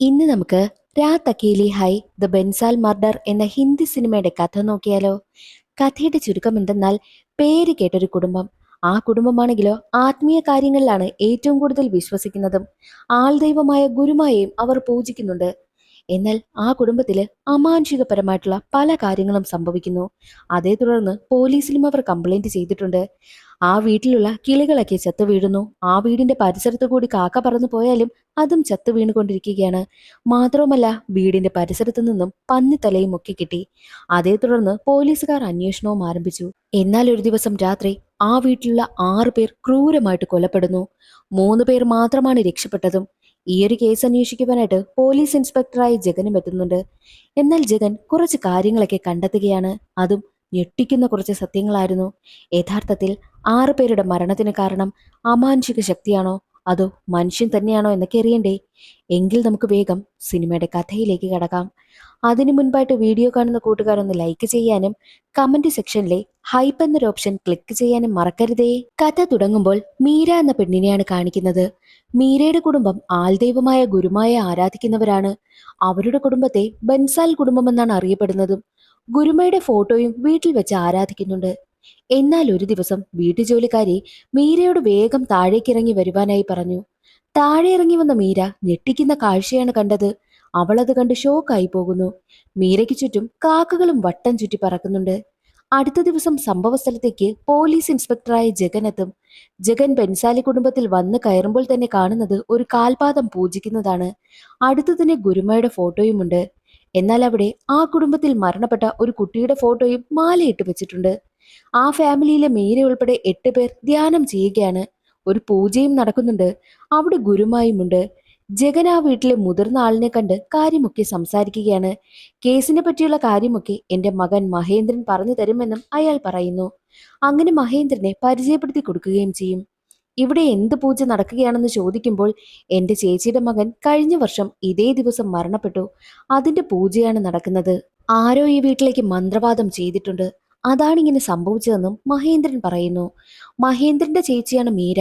ഇന്ന് നമുക്ക് രാത് അക്കേലി high the benzal murder എന്ന ഹിന്ദി സിനിമയുടെ കഥ നോക്കിയാലോ. കഥയുടെ ചുരുക്കം എന്തെന്നാൽ, പേര് കേട്ടൊരു കുടുംബം. ആ കുടുംബമാണെങ്കിലോ ആത്മീയ കാര്യങ്ങളിലാണ് ഏറ്റവും കൂടുതൽ വിശ്വസിക്കുന്നതും ആൾദൈവമായ ഗുരുമായെയും അവർ പൂജിക്കുന്നുണ്ട്. എന്നാൽ ആ കുടുംബത്തില് അമാനുഷികപരമായിട്ടുള്ള പല കാര്യങ്ങളും സംഭവിക്കുന്നു. അതേ തുടർന്ന് പോലീസിലും അവർ കംപ്ലൈന്റ് ചെയ്തിട്ടുണ്ട്. ആ വീട്ടിലുള്ള കിളികളൊക്കെ ചത്തു വീഴുന്നു. ആ വീടിന്റെ പരിസരത്ത് കൂടി കാക്ക പറന്നു പോയാലും അതും ചത്തു വീണുകൊണ്ടിരിക്കുകയാണ്. മാത്രവുമല്ല, വീടിന്റെ പരിസരത്തു നിന്നും പന്നിത്തലയും ഒക്കെ കിട്ടി. അതേ തുടർന്ന് പോലീസുകാർ അന്വേഷണവും ആരംഭിച്ചു. എന്നാൽ ഒരു ദിവസം രാത്രി ആ വീട്ടിലുള്ള 6 പേർ ക്രൂരമായിട്ട് കൊലപ്പെടുന്നു. 3 പേർ മാത്രമാണ് രക്ഷപ്പെട്ടതും. ഈ ഒരു കേസ് അന്വേഷിക്കുവാനായിട്ട് പോലീസ് ഇൻസ്പെക്ടറായി ജഗനും എത്തുന്നുണ്ട്. എന്നാൽ ജഗൻ കുറച്ച് കാര്യങ്ങളൊക്കെ കണ്ടെത്തുകയാണ്. അതും ഞെട്ടിക്കുന്ന കുറച്ച് സത്യങ്ങളായിരുന്നു. യഥാർത്ഥത്തിൽ 6 പേരുടെ മരണത്തിന് കാരണം അമാനുഷിക ശക്തിയാണോ അതോ മനുഷ്യൻ തന്നെയാണോ എന്നൊക്കെ അറിയണ്ടേ? എങ്കിൽ നമുക്ക് വേഗം സിനിമയുടെ കഥയിലേക്ക് കടക്കാം. അതിനു മുൻപായിട്ട് വീഡിയോ കാണുന്ന കൂട്ടുകാരൊന്ന് ലൈക്ക് ചെയ്യാനും കമന്റ് സെക്ഷനിലെ ഹൈപ്പ് എന്നൊരു ഓപ്ഷൻ ക്ലിക്ക് ചെയ്യാനും മറക്കരുതേ. കഥ തുടങ്ങുമ്പോൾ മീര എന്ന പെണ്ണിനെയാണ് കാണിക്കുന്നത്. മീരയുടെ കുടുംബം ആൾദൈവമായ ഗുരുമായ ആരാധിക്കുന്നവരാണ്. അവരുടെ കുടുംബത്തെ ബൻസാൽ കുടുംബം എന്നാണ് അറിയപ്പെടുന്നതും. ഗുരുമയുടെ ഫോട്ടോയും വീട്ടിൽ വെച്ച് ആരാധിക്കുന്നുണ്ട്. എന്നാൽ ഒരു ദിവസം വീട്ടുജോലിക്കാരി മീരയോട് വേഗം താഴേക്കിറങ്ങി വരുവാനായി പറഞ്ഞു. താഴെ ഇറങ്ങി വന്ന മീര ഞെട്ടിക്കുന്ന കാഴ്ചയാണ് കണ്ടത്. അവളത് കണ്ട് ഷോക്കായി പോകുന്നു. മീരയ്ക്ക് ചുറ്റും കാക്കകളും വട്ടം ചുറ്റി പറക്കുന്നുണ്ട്. അടുത്ത ദിവസം സംഭവ സ്ഥലത്തേക്ക് പോലീസ് ഇൻസ്പെക്ടറായ ജഗൻ എത്തും. ജഗൻ ബൻസാലി കുടുംബത്തിൽ വന്ന് കയറുമ്പോൾ തന്നെ കാണുന്നത് ഒരു കാൽപാദം പൂജിക്കുന്നതാണ്. അടുത്തു തന്നെ ഗുരുമയുടെ ഫോട്ടോയുമുണ്ട്. എന്നാൽ അവിടെ ആ കുടുംബത്തിൽ മരണപ്പെട്ട ഒരു കുട്ടിയുടെ ഫോട്ടോയും മാലയിട്ട് വെച്ചിട്ടുണ്ട്. ആ ഫാമിലിയിലെ മീര ഉൾപ്പെടെ 8 പേർ ധ്യാനം ചെയ്യുകയാണ്. ഒരു പൂജയും നടക്കുന്നുണ്ട്. അവിടെ ഗുരുമായുമുണ്ട്. ജഗൻ ആ വീട്ടിലെ മുതിർന്ന ആളിനെ കണ്ട് കാര്യമൊക്കെ സംസാരിക്കുകയാണ്. കേസിനെ പറ്റിയുള്ള കാര്യമൊക്കെ എന്റെ മകൻ മഹേന്ദ്രൻ പറഞ്ഞു തരുമെന്നും അയാൾ പറയുന്നു. അങ്ങനെ മഹേന്ദ്രനെ പരിചയപ്പെടുത്തി കൊടുക്കുകയും ചെയ്യും. ഇവിടെ എന്ത് പൂജ നടക്കുകയാണെന്ന് ചോദിക്കുമ്പോൾ, എന്റെ ചേച്ചിയുടെ മകൻ കഴിഞ്ഞ വർഷം ഇതേ ദിവസം മരണപ്പെട്ടു. അതിന്റെ പൂജയാണ് നടക്കുന്നത്. ആരോ ഈ വീട്ടിലേക്ക് മന്ത്രവാദം ചെയ്തിട്ടുണ്ട്. അതാണ് ഇങ്ങനെ സംഭവിച്ചതെന്നും മഹേന്ദ്രൻ പറയുന്നു. മഹേന്ദ്രന്റെ ചേച്ചിയാണ് മീര.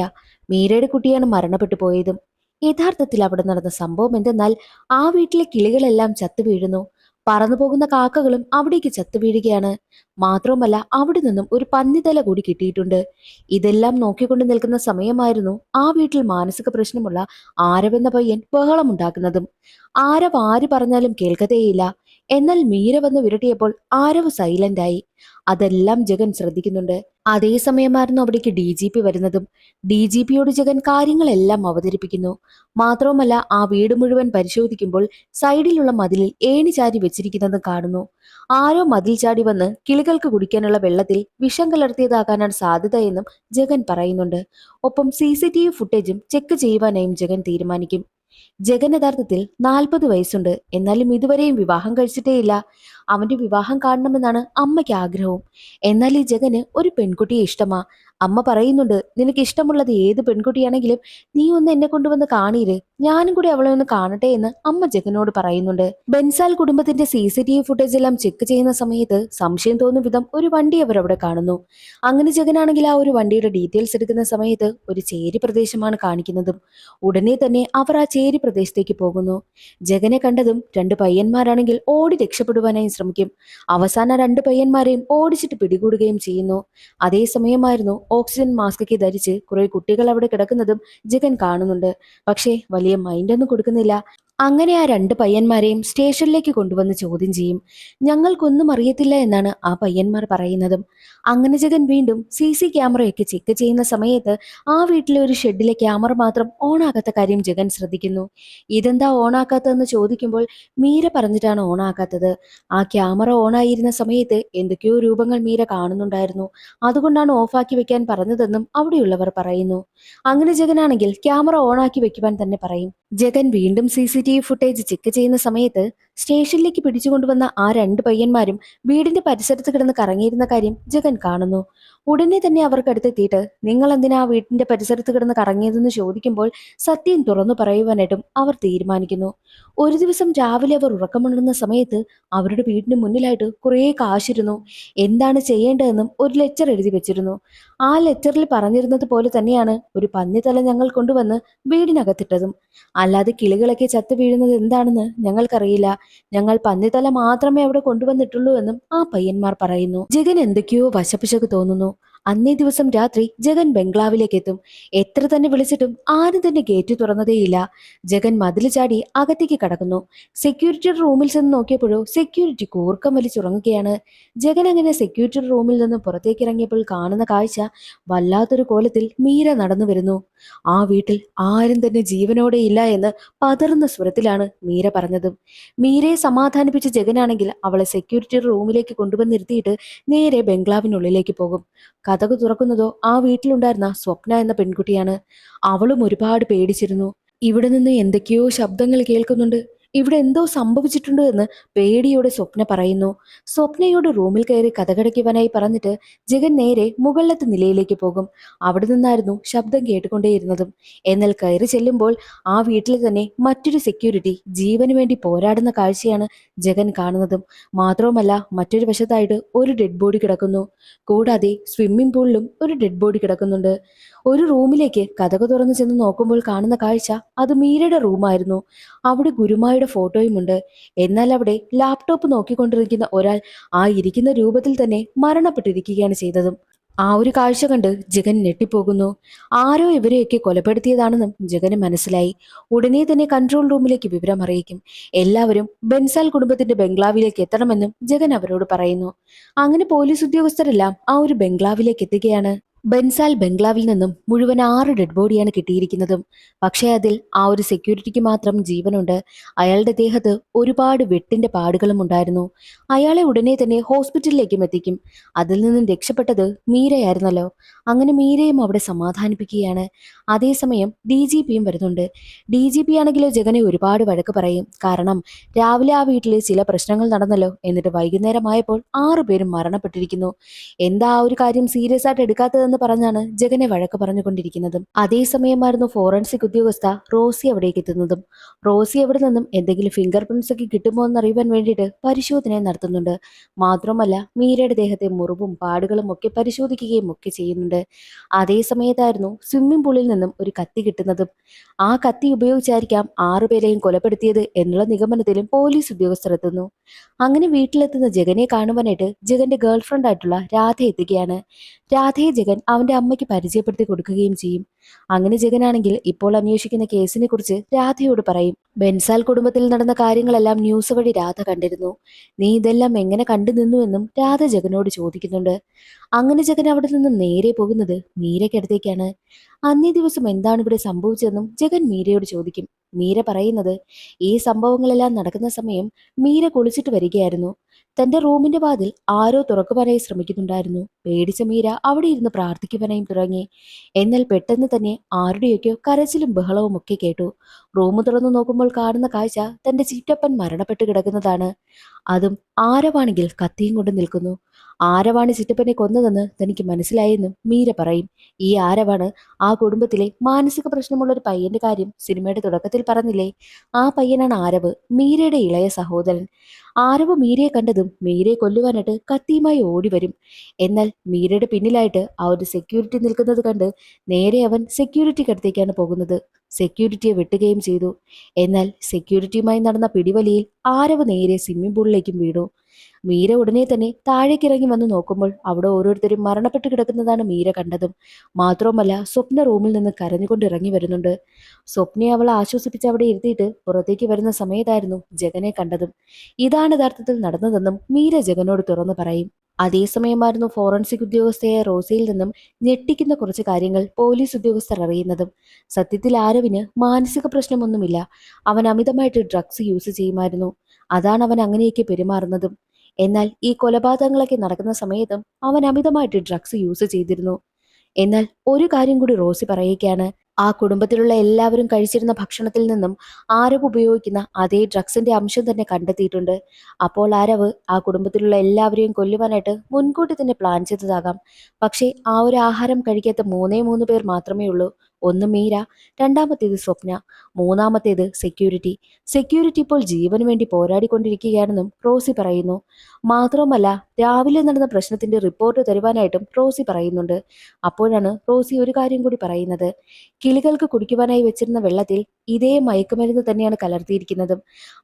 മീരയുടെ കുട്ടിയാണ് മരണപ്പെട്ടു പോയതും. യഥാർത്ഥത്തിൽ അവിടെ നടന്ന സംഭവം എന്തെന്നാൽ, ആ വീട്ടിലെ കിളികളെല്ലാം ചത്തു വീഴുന്നു. പറന്നു പോകുന്ന കാക്കകളും അവിടേക്ക് ചത്തു വീഴുകയാണ്. മാത്രവുമല്ല, അവിടെ നിന്നും ഒരു പന്നിത്തല കൂടി കിട്ടിയിട്ടുണ്ട്. ഇതെല്ലാം നോക്കിക്കൊണ്ട് നിൽക്കുന്ന സമയമായിരുന്നു ആ വീട്ടിൽ മാനസിക പ്രശ്നമുള്ള ആരവ് എന്ന പയ്യൻ ബഹളമുണ്ടാക്കുന്നതും. ആരവ് ആര് പറഞ്ഞാലും കേൾക്കതേയില്ല. എന്നാൽ മീര വന്ന് വിരട്ടിയപ്പോൾ ആരവ് സൈലന്റായി. അതെല്ലാം ജഗൻ ശ്രദ്ധിക്കുന്നുണ്ട്. അതേസമയമായിരുന്നു അവിടേക്ക് DGP വരുന്നതും. DGPയോട് ജഗൻ കാര്യങ്ങളെല്ലാം അവതരിപ്പിക്കുന്നു. മാത്രവുമല്ല, ആ വീട് മുഴുവൻ പരിശോധിക്കുമ്പോൾ സൈഡിലുള്ള മതിലിൽ ഏണി ചാരി വെച്ചിരിക്കുന്നതും കാണുന്നു. ആരോ മതിൽ ചാടി വന്ന് കിളികൾക്ക് കുടിക്കാനുള്ള വെള്ളത്തിൽ വിഷം കലർത്തിയതാകാനാണ് സാധ്യതയെന്നും ജഗൻ പറയുന്നുണ്ട്. ഒപ്പം CCTV ഫുട്ടേജും ചെക്ക് ചെയ്യുവാനായും ജഗൻ തീരുമാനിക്കും. ജഗൻ യഥാർത്ഥത്തിൽ 40 വയസ്സുണ്ട്. എന്നാലും ഇതുവരെയും വിവാഹം കഴിച്ചിട്ടേയില്ല. അവന്റെ വിവാഹം കാണണമെന്നാണ് അമ്മയ്ക്ക് ആഗ്രഹവും. എന്നാൽ ഈ ജഗന് ഒരു പെൺകുട്ടിയെ ഇഷ്ടമാ. അമ്മ പറയുന്നുണ്ട്, നിനക്ക് ഇഷ്ടമുള്ളത് ഏത് പെൺകുട്ടിയാണെങ്കിലും നീ ഒന്ന് എന്നെ കൊണ്ടുവന്ന് കാണീര്, ഞാനും കൂടി അവളെ ഒന്ന് കാണട്ടെ എന്ന് അമ്മ ജഗനോട് പറയുന്നുണ്ട്. ബൻസാൽ കുടുംബത്തിന്റെ CCTV ഫുട്ടേജ് എല്ലാം ചെക്ക് ചെയ്യുന്ന സമയത്ത് സംശയം തോന്നും വിധം ഒരു വണ്ടി അവർ അവിടെ കാണുന്നു. അങ്ങനെ ജഗനാണെങ്കിൽ ആ ഒരു വണ്ടിയുടെ ഡീറ്റെയിൽസ് എടുക്കുന്ന സമയത്ത് ഒരു ചേരി പ്രദേശമാണ് കാണിക്കുന്നതും. ഉടനെ തന്നെ അവർ ആ ചേരി പ്രദേശത്തേക്ക് പോകുന്നു. ജഗനെ കണ്ടതും 2 പയ്യന്മാരാണെങ്കിൽ ഓടി രക്ഷപ്പെടുവാനായി ശ്രമിക്കും. അവസാന 2 പയ്യന്മാരെയും ഓടിച്ചിട്ട് പിടികൂടുകയും ചെയ്യുന്നു. അതേസമയമായിരുന്നു ഓക്സിജൻ മാസ്ക് ഒക്കെ ധരിച്ച് കുറെ കുട്ടികൾ അവിടെ കിടക്കുന്നതും ജഗൻ കാണുന്നുണ്ട്. പക്ഷേ വലിയ മൈൻഡൊന്നും കൊടുക്കുന്നില്ല. അങ്ങനെ ആ 2 പയ്യന്മാരെയും സ്റ്റേഷനിലേക്ക് കൊണ്ടുവന്ന് ചോദ്യം ചെയ്യും. ഞങ്ങൾക്കൊന്നും അറിയത്തില്ല എന്നാണ് ആ പയ്യന്മാർ പറയുന്നതും. അങ്ങനെ ജഗൻ വീണ്ടും CC ക്യാമറയൊക്കെ ചെക്ക് ചെയ്യുന്ന സമയത്ത് ആ വീട്ടിലെ ഒരു ഷെഡിലെ ക്യാമറ മാത്രം ഓണാകാത്ത കാര്യം ജഗൻ ശ്രദ്ധിക്കുന്നു. ഇതെന്താ ഓണാക്കാത്തതെന്ന് ചോദിക്കുമ്പോൾ മീര പറഞ്ഞിട്ടാണ് ഓണാക്കാത്തത്. ആ ക്യാമറ ഓണായിരുന്ന സമയത്ത് എന്തൊക്കെയോ രൂപങ്ങൾ മീര കാണുന്നുണ്ടായിരുന്നു. അതുകൊണ്ടാണ് ഓഫാക്കി വെക്കാൻ പറഞ്ഞതെന്നും അവിടെയുള്ളവർ പറയുന്നു. അങ്ങനെ ജഗനാണെങ്കിൽ ക്യാമറ ഓണാക്കി വെക്കുവാൻ തന്നെ പറയും. ജഗൻ വീണ്ടും CCTV ഫുട്ടേജ് ചെക്ക് ചെയ്യുന്ന സമയത്ത് സ്റ്റേഷനിലേക്ക് പിടിച്ചുകൊണ്ടുവന്ന ആ രണ്ട് പയ്യന്മാരും വീടിന്റെ പരിസരത്ത് കിടന്ന് കറങ്ങിയിരുന്ന കാര്യം ജഗൻ കാണുന്നു. ഉടനെ തന്നെ അവർക്കടുത്തെത്തിയിട്ട് നിങ്ങൾ എന്തിനാ ആ വീടിന്റെ പരിസരത്ത് കിടന്ന് കറങ്ങിയതെന്ന് ചോദിക്കുമ്പോൾ സത്യം തുറന്നു പറയുവാനായിട്ടും അവർ തീരുമാനിക്കുന്നു. ഒരു ദിവസം രാവിലെ അവർ ഉറക്കമുണർന്ന സമയത്ത് അവരുടെ വീടിന് മുന്നിലായിട്ട് കുറേ കാശിരുന്നു. എന്താണ് ചെയ്യേണ്ടതെന്നും ഒരു ലെറ്റർ എഴുതി വെച്ചിരുന്നു. ആ ലെറ്ററിൽ പറഞ്ഞിരുന്നത് പോലെ തന്നെയാണ് ഒരു പന്നിത്തല ഞങ്ങൾ കൊണ്ടുവന്ന് വീടിനകത്തിട്ടതും. അല്ലാതെ കിളികളൊക്കെ ചത്തു വീഴുന്നത് എന്താണെന്ന് ഞങ്ങൾക്കറിയില്ല. ഞങ്ങൾ പന്നിത്തല മാത്രമേ അവിടെ കൊണ്ടുവന്നിട്ടുള്ളൂ എന്നും ആ പയ്യന്മാർ പറയുന്നു. ജഗൻ എന്തൊക്കെയോ വശപ്പിശക്ക് തോന്നുന്നു. അന്നേ ദിവസം രാത്രി ജഗൻ ബംഗ്ലാവിലേക്ക് എത്തും. എത്ര തന്നെ വിളിച്ചിട്ടും ആരും തന്നെ ഗേറ്റ് തുറന്നതേയില്ല. ജഗൻ മതിൽ ചാടി അകത്തേക്ക് കടക്കുന്നു. സെക്യൂരിറ്റിയുടെ റൂമിൽ ചെന്ന് നോക്കിയപ്പോഴോ സെക്യൂരിറ്റി കൂർക്കം വലിച്ചുറങ്ങുകയാണ്. ജഗൻ അങ്ങനെ സെക്യൂരിറ്റി റൂമിൽ നിന്ന് പുറത്തേക്ക് ഇറങ്ങിയപ്പോൾ കാണുന്ന കാഴ്ച വല്ലാത്തൊരു കോലത്തിൽ മീര നടന്നു വരുന്നു. ആ വീട്ടിൽ ആരും തന്നെ ജീവനോടെ ഇല്ല എന്ന് പതറുന്ന സ്വരത്തിലാണ് മീര പറഞ്ഞത്. മീരയെ സമാധാനിപ്പിച്ച ജഗനാണെങ്കിൽ അവളെ സെക്യൂരിറ്റി റൂമിലേക്ക് കൊണ്ടുവന്നിരുത്തിയിട്ട് നേരെ ബംഗ്ലാവിനുള്ളിലേക്ക് പോകും. കതക് തുറക്കുന്നതോ ആ വീട്ടിലുണ്ടായിരുന്ന സ്വപ്ന എന്ന പെൺകുട്ടിയാണ്. അവളും ഒരുപാട് പേടിച്ചിരുന്നു. ഇവിടെ നിന്ന് എന്തൊക്കെയോ ശബ്ദങ്ങൾ കേൾക്കുന്നുണ്ട്, ഇവിടെ എന്തോ സംഭവിച്ചിട്ടുണ്ട് എന്ന് പേടിയോടെ സ്വപ്ന പറയുന്നു. സ്വപ്നയോട് റൂമിൽ കയറി കഥകടയ്ക്കുവാനായി പറഞ്ഞിട്ട് ജഗൻ നേരെ മുകളിലത്തെ നിലയിലേക്ക് പോകും. അവിടെ നിന്നായിരുന്നു ശബ്ദം കേട്ടുകൊണ്ടേയിരുന്നതും. എന്നാൽ കയറി ചെല്ലുമ്പോൾ ആ വീട്ടിൽ തന്നെ മറ്റൊരു സെക്യൂരിറ്റി ജീവന് വേണ്ടി പോരാടുന്ന കാഴ്ചയാണ് ജഗൻ കാണുന്നതും. മാത്രവുമല്ല മറ്റൊരു വശത്തായിട്ട് ഒരു ഡെഡ് ബോഡി കിടക്കുന്നു. കൂടാതെ സ്വിമ്മിംഗ് പൂളിലും ഒരു ഡെഡ് ബോഡി കിടക്കുന്നുണ്ട്. ഒരു റൂമിലേക്ക് കതക് തുറന്നു ചെന്ന് നോക്കുമ്പോൾ കാണുന്ന കാഴ്ച അത് മീരയുടെ റൂമായിരുന്നു. അവിടെ ഗുരുമായുടെ ഫോട്ടോയുമുണ്ട്. എന്നാൽ അവിടെ ലാപ്ടോപ്പ് നോക്കിക്കൊണ്ടിരിക്കുന്ന ഒരാൾ ആ ഇരിക്കുന്ന രൂപത്തിൽ തന്നെ മരണപ്പെട്ടിരിക്കുകയാണ് ചെയ്തതും. ആ ഒരു കാഴ്ച കണ്ട് ജഗൻ ഞെട്ടിപ്പോകുന്നു. ആരോ ഇവരെയൊക്കെ കൊലപ്പെടുത്തിയതാണെന്നും ജഗന് മനസ്സിലായി. ഉടനെ തന്നെ കൺട്രോൾ റൂമിലേക്ക് വിവരം അറിയിക്കും. എല്ലാവരും ബൻസാൽ കുടുംബത്തിന്റെ ബംഗ്ലാവിലേക്ക് എത്തണമെന്നും ജഗൻ അവരോട് പറയുന്നു. അങ്ങനെ പോലീസ് ഉദ്യോഗസ്ഥരെല്ലാം ആ ഒരു ബംഗ്ലാവിലേക്ക് എത്തുകയാണ്. ബൻസാൽ ബംഗ്ലാവിൽ നിന്നും മുഴുവൻ 6 ഡെഡ് ബോഡിയാണ് കിട്ടിയിരിക്കുന്നതും. പക്ഷേ അതിൽ ആ ഒരു സെക്യൂരിറ്റിക്ക് മാത്രം ജീവനുണ്ട്. അയാളുടെ ദേഹത്ത് ഒരുപാട് വെട്ടിന്റെ പാടുകളും ഉണ്ടായിരുന്നു. അയാളെ ഉടനെ തന്നെ ഹോസ്പിറ്റലിലേക്കും എത്തിക്കും. അതിൽ നിന്നും രക്ഷപ്പെട്ടത് മീരയായിരുന്നല്ലോ. അങ്ങനെ മീരയും അവിടെ സമാധാനിപ്പിക്കുകയാണ്. അതേസമയം DGPയും വരുന്നുണ്ട്. DGP ആണെങ്കിലോ ജഗനെ ഒരുപാട് വഴക്ക് പറയും. കാരണം രാവിലെ ആ വീട്ടിൽ ചില പ്രശ്നങ്ങൾ നടന്നല്ലോ, എന്നിട്ട് വൈകുന്നേരമായപ്പോൾ 6 പേരും മരണപ്പെട്ടിരിക്കുന്നു. എന്താ ആ ഒരു കാര്യം സീരിയസ് ആയിട്ട് എടുക്കാത്തതെന്ന് പറഞ്ഞാണ് ജഗനെ വഴക്ക് പറഞ്ഞുകൊണ്ടിരിക്കുന്നതും. അതേസമയമായിരുന്നു ഫോറൻസിക് ഉദ്യോഗസ്ഥ റോസി അവിടേക്ക് എത്തുന്നതും. റോസി അവിടെ നിന്നും എന്തെങ്കിലും ഫിംഗർ പ്രിന്റ്സ് ഒക്കെ കിട്ടുമോ എന്നറിയാൻ വേണ്ടിയിട്ട് പരിശോധന നടത്തുന്നുണ്ട്. മാത്രമല്ല മീരയുടെ ദേഹത്തെ മുറിവും പാടുകളും ഒക്കെ പരിശോധിക്കുകയും ഒക്കെ ചെയ്യുന്നുണ്ട്. അതേ സമയത്തായിരുന്നു സ്വിമ്മിംഗ് പൂളിൽ നിന്നും ഒരു കത്തി കിട്ടുന്നതും. ആ കത്തി ഉപയോഗിച്ചായിരിക്കാം 6 പേരെയും കൊലപ്പെടുത്തിയത് എന്നുള്ള നിഗമനത്തിലും പോലീസ് ഉദ്യോഗസ്ഥർ എത്തുന്നു. അങ്ങനെ വീട്ടിലെത്തുന്ന ജഗനെ കാണുവാനായിട്ട് ജഗന്റെ ഗേൾഫ്രണ്ട് ആയിട്ടുള്ള രാധ എത്തുകയാണ്. രാധയെ ജഗൻ അവന്റെ അമ്മയ്ക്ക് പരിചയപ്പെടുത്തി കൊടുക്കുകയും ചെയ്യും. അങ്ങനെ ജഗനാണെങ്കിൽ ഇപ്പോൾ അന്വേഷിക്കുന്ന കേസിനെ കുറിച്ച് രാധയോട് പറയും. ബൻസാൽ കുടുംബത്തിൽ നടന്ന കാര്യങ്ങളെല്ലാം ന്യൂസ് വഴി രാധ കണ്ടിരുന്നു. നീ ഇതെല്ലാം എങ്ങനെ കണ്ടു നിന്നുവെന്നും രാധ ജഗനോട് ചോദിക്കുന്നുണ്ട്. അങ്ങനെ ജഗൻ അവിടെ നിന്ന് നേരെ പോകുന്നത് മീരയ്ക്കടുത്തേക്കാണ്. അന്നേ ദിവസം എന്താണ് ഇവിടെ സംഭവിച്ചതെന്നും ജഗൻ മീരയോട് ചോദിക്കും. മീര പറയുന്നത് ഈ സംഭവങ്ങളെല്ലാം നടക്കുന്ന സമയം മീര കുളിച്ചിട്ട് വരികയായിരുന്നു. തന്റെ റൂമിന്റെ വാതിൽ ആരോ തുറക്കുവാനായി ശ്രമിക്കുന്നുണ്ടായിരുന്നു. പേടിച്ച മീര അവിടെ ഇരുന്ന് പ്രാർത്ഥിക്കുവാനായും തുടങ്ങി. എന്നാൽ പെട്ടെന്ന് തന്നെ ആരുടെയൊക്കെയോ കരച്ചിലും ബഹളവും ഒക്കെ കേട്ടു. റൂം തുറന്നു നോക്കുമ്പോൾ കാണുന്ന കാഴ്ച തന്റെ ചിറ്റപ്പൻ മരണപ്പെട്ട് കിടക്കുന്നതാണ്. അതും ആരവാണെങ്കിൽ കത്തിയും കൊണ്ട് നിൽക്കുന്നു. ആരവാണ് ചിറ്റപ്പനെ കൊന്നതെന്ന് തനിക്ക് മനസ്സിലായെന്നും മീര പറയും. ഈ ആരവാണ് ആ കുടുംബത്തിലെ മാനസിക പ്രശ്നമുള്ള ഒരു പയ്യന്റെ കാര്യം സിനിമയുടെ തുടക്കത്തിൽ പറഞ്ഞില്ലേ, ആ പയ്യനാണ് ആരവ്, മീരയുടെ ഇളയ സഹോദരൻ. ആരവ് മീരയെ കണ്ടതും മീരയെ കൊല്ലുവാനായിട്ട് കത്തിയുമായി ഓടി വരും. എന്നാൽ മീരയുടെ പിന്നിലായിട്ട് ആ ഒരു സെക്യൂരിറ്റി നിൽക്കുന്നത് കണ്ട് നേരെ അവൻ സെക്യൂരിറ്റിക്ക് അടുത്തേക്കാണ് പോകുന്നത്. സെക്യൂരിറ്റിയെ വെട്ടുകയും ചെയ്തു. എന്നാൽ സെക്യൂരിറ്റിയുമായി നടന്ന പിടിവലിയിൽ ആരവ് നേരെ സ്വിമ്മിംഗ് പൂളിലേക്കും വീണു. മീര ഉടനെ തന്നെ താഴേക്ക് ഇറങ്ങി വന്ന് നോക്കുമ്പോൾ അവിടെ ഓരോരുത്തരും മരണപ്പെട്ട് കിടക്കുന്നതാണ് മീര കണ്ടതും. മാത്രവുമല്ല സ്വപ്ന റൂമിൽ നിന്ന് കരഞ്ഞുകൊണ്ട് ഇറങ്ങി വരുന്നുണ്ട്. സ്വപ്നയെ അവളെ ആശ്വസിപ്പിച്ച് അവിടെ ഇരുത്തിയിട്ട് പുറത്തേക്ക് വരുന്ന സമയത്തായിരുന്നു ജഗനെ കണ്ടതും. ഇതാണ് യഥാർത്ഥത്തിൽ നടന്നതെന്നും മീര ജഗനോട് തുറന്നു പറയും. അതേസമയമായിരുന്നു ഫോറൻസിക് ഉദ്യോഗസ്ഥയായ റോസിയിൽ നിന്നും ഞെട്ടിക്കുന്ന കുറച്ച് കാര്യങ്ങൾ പോലീസ് ഉദ്യോഗസ്ഥർ അറിയുന്നതും. സത്യത്തിൽ ആരവിന് മാനസിക പ്രശ്നമൊന്നുമില്ല. അവൻ അമിതമായിട്ട് ഡ്രഗ്സ് യൂസ് ചെയ്യുമായിരുന്നു. അതാണ് അവൻ അങ്ങനെയൊക്കെ പെരുമാറുന്നതും. എന്നാൽ ഈ കൊലപാതകങ്ങളൊക്കെ നടക്കുന്ന സമയത്തും അവൻ അമിതമായിട്ട് ഡ്രഗ്സ് യൂസ് ചെയ്തിരുന്നു. എന്നാൽ ഒരു കാര്യം കൂടി റോസി പറയുകയാണ്. ആ കുടുംബത്തിലുള്ള എല്ലാവരും കഴിച്ചിരുന്ന ഭക്ഷണത്തിൽ നിന്നും ആരവ് ഉപയോഗിക്കുന്ന അതേ ഡ്രഗ്സിന്റെ അംശം തന്നെ കണ്ടെത്തിയിട്ടുണ്ട്. അപ്പോൾ ആരവ് ആ കുടുംബത്തിലുള്ള എല്ലാവരെയും കൊല്ലുവാനായിട്ട് മുൻകൂട്ടി തന്നെ പ്ലാൻ ചെയ്തതാകാം. പക്ഷേ ആ ഒരു ആഹാരം കഴിക്കാത്ത മൂന്നേ മൂന്ന് പേർ മാത്രമേ ഉള്ളൂ. ഒന്ന് മീര, രണ്ടാമത്തേത് സ്വപ്ന, മൂന്നാമത്തേത് സെക്യൂരിറ്റി. സെക്യൂരിറ്റി ഇപ്പോൾ ജീവന് വേണ്ടി പോരാടിക്കൊണ്ടിരിക്കുകയാണെന്നും റോസി പറയുന്നു. മാത്രവുമല്ല, രാവിലെ നടന്ന പ്രശ്നത്തിന്റെ റിപ്പോർട്ട് തരുവാനായിട്ടും റോസി പറയുന്നുണ്ട്. അപ്പോഴാണ് റോസി ഒരു കാര്യം കൂടി പറയുന്നത്. കിളികൾക്ക് കുടിക്കുവാനായി വെച്ചിരുന്ന വെള്ളത്തിൽ ഇതേ മയക്കുമരുന്ന് തന്നെയാണ് കലർത്തിയിരിക്കുന്നതും.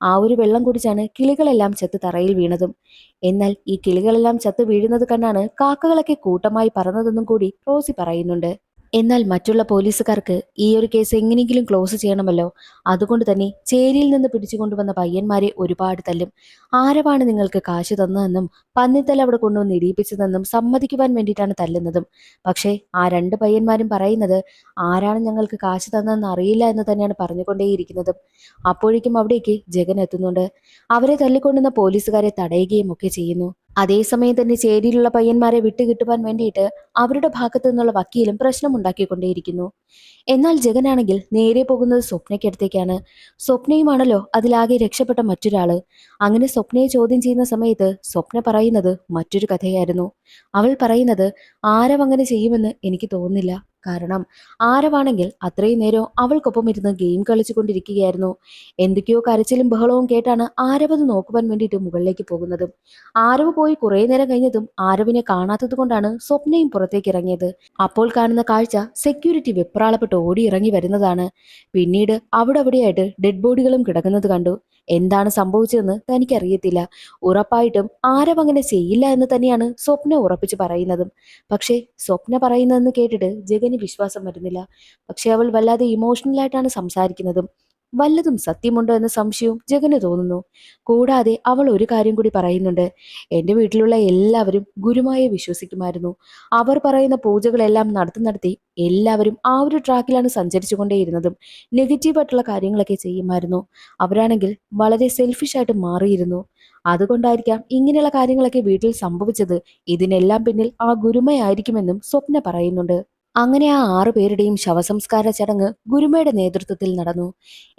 ആ ഒരു വെള്ളം കുടിച്ചാണ് കിളികളെല്ലാം ചത്ത് തറയിൽ വീണതും. എന്നാൽ ഈ കിളികളെല്ലാം ചത്ത് വീഴുന്നത് കണ്ടാണ് കാക്കകളൊക്കെ കൂട്ടമായി പറന്നതെന്നും കൂടി റോസി പറയുന്നുണ്ട്. എന്നാൽ മറ്റുള്ള പോലീസുകാർക്ക് ഈ ഒരു കേസ് എങ്ങനെയെങ്കിലും ക്ലോസ് ചെയ്യണമല്ലോ. അതുകൊണ്ട് തന്നെ ചേരിയിൽ നിന്ന് പിടിച്ചുകൊണ്ടുവന്ന പയ്യന്മാരെ ഒരുപാട് തല്ലും. ആരവാണ് നിങ്ങൾക്ക് കാശ് തന്നതെന്നും പന്നിത്തല അവിടെ കൊണ്ടുവന്ന് ഇടിയിപ്പിച്ചതെന്നും സമ്മതിക്കുവാൻ വേണ്ടിയിട്ടാണ് തല്ലുന്നതും. പക്ഷേ ആ രണ്ട് പയ്യന്മാരും പറയുന്നത് ആരാണ് ഞങ്ങൾക്ക് കാശ് തന്നതെന്ന് അറിയില്ല എന്ന് തന്നെയാണ് പറഞ്ഞുകൊണ്ടേയിരിക്കുന്നതും. അപ്പോഴേക്കും അവിടേക്ക് ജഗൻ എത്തുന്നുണ്ട്. അവരെ തല്ലിക്കൊണ്ടുന്ന പോലീസുകാരെ തടയുകയും ഒക്കെ ചെയ്യുന്നു. അതേസമയം തന്നെ ചേരിയിലുള്ള പയ്യന്മാരെ വിട്ടുകിട്ടുവാൻ വേണ്ടിയിട്ട് അവരുടെ ഭാഗത്തു നിന്നുള്ള വക്കീലും പ്രശ്നമുണ്ടാക്കിക്കൊണ്ടേയിരിക്കുന്നു. എന്നാൽ ജഗനാണെങ്കിൽ നേരെ പോകുന്നത് സ്വപ്നയ്ക്കടുത്തേക്കാണ്. സ്വപ്നയുമാണല്ലോ അതിലാകെ രക്ഷപ്പെട്ട മറ്റൊരാള്. അങ്ങനെ സ്വപ്നയെ ചോദ്യം ചെയ്യുന്ന സമയത്ത് സ്വപ്ന പറയുന്നത് മറ്റൊരു കഥയായിരുന്നു. അവൾ പറയുന്നത് ആരവ് അങ്ങനെ ചെയ്യുമെന്ന് എനിക്ക് തോന്നുന്നില്ല. കാരണം ആരവാണെങ്കിൽ അത്രയും നേരം അവൾക്കൊപ്പം ഇരുന്ന് ഗെയിം കളിച്ചുകൊണ്ടിരിക്കുകയായിരുന്നു. എന്തൊക്കെയോ കരച്ചിലും ബഹളവും കേട്ടാണ് ആരവ് അത് നോക്കുവാൻ വേണ്ടിയിട്ട് മുകളിലേക്ക് പോകുന്നത്. ആരവ് പോയി കുറെ നേരം കഴിഞ്ഞതും ആരവിനെ കാണാത്തത് കൊണ്ടാണ് സ്വപ്നയും പുറത്തേക്ക് ഇറങ്ങിയത്. അപ്പോൾ കാണുന്ന കാഴ്ച സെക്യൂരിറ്റി വെപ്രാളപ്പെട്ട് ഓടി ഇറങ്ങി വരുന്നതാണ്. പിന്നീട് അവിടെയായിട്ട് ഡെഡ് ബോഡികളും കിടക്കുന്നത് കണ്ടു. എന്താണ് സംഭവിച്ചതെന്ന് തനിക്കറിയത്തില്ല. ഉറപ്പായിട്ടും ആരവ് അങ്ങനെ ചെയ്യില്ല എന്ന് തന്നെയാണ് സ്വപ്ന ഉറപ്പിച്ച് പറയുന്നതും. പക്ഷേ സ്വപ്ന പറയുന്നതെന്ന് കേട്ടിട്ട് ജഗന് വിശ്വാസം വരുന്നില്ല. പക്ഷെ അവൾ വല്ലാതെ ഇമോഷണൽ ആയിട്ടാണ് സംസാരിക്കുന്നതും. വല്ലതും സത്യമുണ്ടോ എന്ന സംശയവും ജഗന് തോന്നുന്നു. കൂടാതെ അവൾ ഒരു കാര്യം കൂടി പറയുന്നുണ്ട്. എന്റെ വീട്ടിലുള്ള എല്ലാവരും ഗുരുമായെ വിശ്വസിക്കുമായിരുന്നു. അവർ പറയുന്ന പൂജകളെല്ലാം നടത്തി എല്ലാവരും ആ ഒരു ട്രാക്കിലാണ് സഞ്ചരിച്ചു കൊണ്ടേയിരുന്നതും. നെഗറ്റീവായിട്ടുള്ള കാര്യങ്ങളൊക്കെ ചെയ്യുമായിരുന്നു. അവരാണെങ്കിൽ വളരെ സെൽഫിഷ് ആയിട്ട് മാറിയിരുന്നു. അതുകൊണ്ടായിരിക്കാം ഇങ്ങനെയുള്ള കാര്യങ്ങളൊക്കെ വീട്ടിൽ സംഭവിച്ചത്. ഇതിനെല്ലാം പിന്നിൽ ആ ഗുരുമയായിരിക്കുമെന്നും സ്വപ്ന പറയുന്നുണ്ട്. അങ്ങനെ ആ 6 പേരുടെയും ശവസംസ്കാര ചടങ്ങ് ഗുരുമയുടെ നേതൃത്വത്തിൽ നടന്നു.